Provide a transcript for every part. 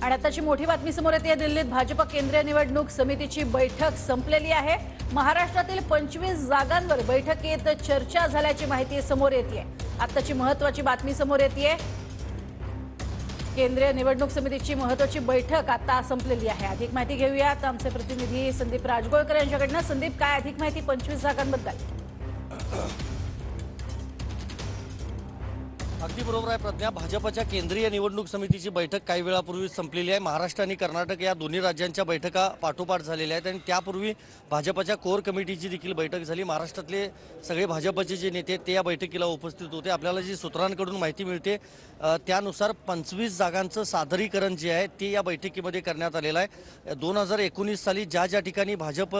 आणि आताची मोठी बातमी समोर येते। दिल्लीत भाजप केंद्रीय निवडणूक समितीची बैठक संपलेली आहे। महाराष्ट्रातील 25 जागांवर बैठकीत चर्चा झाल्याची माहिती समोर येते। आताची महत्त्वाची बातमी समोर येते। केंद्रीय निवडणूक समितीची महत्त्वाची बैठक आता संपलेली आहे। अधिक माहिती घेऊयात आमचे प्रतिनिधी संदीप राजगोळकर यांच्याकडून। संदीप, काय अधिक माहिती 25 जागांबद्दल? अगदी बरोबर आहे प्रज्ञा। भाजपच्या केंद्रीय निवडणूक समितीची बैठक काही वेळापूर्वी संपलेली आहे। महाराष्ट्र आणि कर्नाटक या दोन्ही राज्यांच्या बैठका पाठोपाठ झालेल्या आहेत आणि त्यापूर्वी भाजपच्या कोर कमिटीची देखील बैठक झाली। महाराष्ट्रातले सगळे भाजपचे जे नेते ते या बैठकीला उपस्थित होते। आपल्याला जी सूत्रांकडून माहिती मिळते त्यानुसार 25 जागांचं सादरीकरण जे आहे ते या बैठकीमध्ये करण्यात आलेलं आहे। 2019 साली ज्या ज्या ठिकाणी भाजप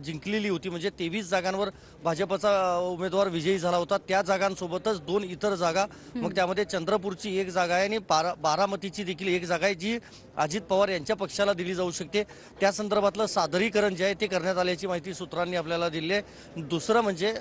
जिंकलेली होती, म्हणजे 23 जागांवर भाजपचा उमेदवार विजयी झाला होता, त्या जागांसोबतच 2 इतर जागा, मग त्यामध्ये चंद्रपूरची एक जागा आहे आणि बारामतीची देखील एक जागा आहे जी अजित पवार यांच्या पक्षाला दिली जाऊ शकते। त्या संदर्भातलं सादरीकरण जे आहे ते करण्यात आल्याची माहिती सूत्रांनी आपल्याला दिली आहे। दुसरं म्हणजे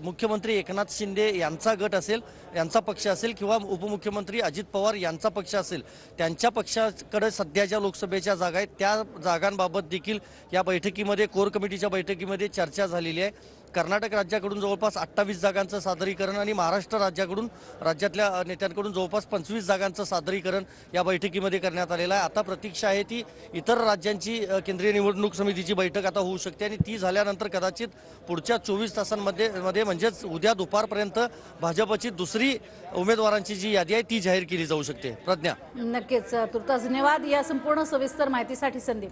मुख्यमंत्री एकनाथ शिंदे यांचा गट असेल, यांचा पक्ष असेल किंवा उपमुख्यमंत्री अजित पवार यांचा पक्ष असेल, त्यांच्या पक्षाकडे सध्या ज्या लोकसभेच्या जागा आहेत त्या जागांबाबत देखील या बैठकीमध्ये, कोर कमिटीच्या बैठकीमध्ये चर्चा झालेली आहे। कर्नाटक राज्याकडून जवळपास 28 जागांचं सादरीकरण आणि महाराष्ट्र राज्यातल्या नेत्यांकडून जवळपास 25 जागांचं सादरीकरण या बैठकीमध्ये करण्यात आलेलं आहे। आता प्रतीक्षा आहे ती इतर राज्यांची केंद्रीय निवडणूक समितीची बैठक आता होऊ शकते आणि ती झाल्यानंतर कदाचित पुढच्या 24 तासांमध्ये म्हणजेच उद्या दुपारपर्यंत भाजपची दुसरी उमेदवारांची जी यादी आहे ती जाहीर केली जाऊ शकते। प्रज्ञा, नक्कीच तुर्तास धन्यवाद या संपूर्ण सविस्तर माहितीसाठी संदीप।